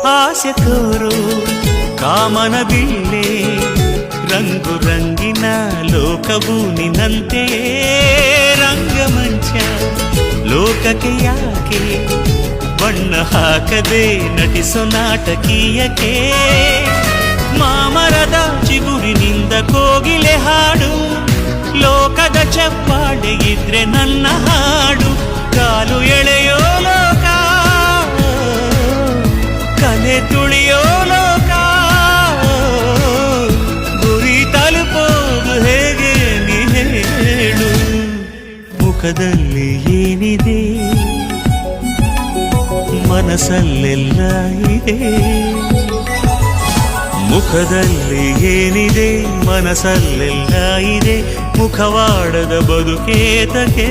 ಆಸೆ ತೋರು ಕಾಮನ ಬಿಲ್ಲೆ ರಂಗು ರಂಗಿನ ಲೋಕವು ನಿನ್ನಂತೆಯೇ ರಂಗಮಂಚ ಲೋಕಕ್ಕೆ ಯಾಕೆ ಬಣ್ಣ ಹಾಕದೆ ನಟಿಸೋ ನಾಟಕೀಯಕ್ಕೆ ಮಾಮರದ ಚಿಗುರಿನಿಂದ ಕೋಗಿಲೆ ಹಾಡು ಲೋಕದ ಚಪ್ಪಾಳೆ ಇದ್ರೆ ನನ್ನ ಹಾಡು ಕಾಲು ಎಳೆಯೋ ಲೋಕ ಕಲೆ ತುಳಿಯೋ ಲೋಕ ಗುರಿ ತಲುಪೋದು ಹೇಗೆ ನೀ ಹೇಳು ಮುಖದಲ್ಲಿ ಏನಿದೆ ಮನಸ್ಸಲ್ಲೆಲ್ಲ ಇದೆ ಮುಖದಲ್ಲಿ ಏನಿದೆ ಮನಸ್ಸಲ್ಲೆಲ್ಲ ಇದೆ ಮುಖವಾಡದ ಬದುಕೇತಕ್ಕೆ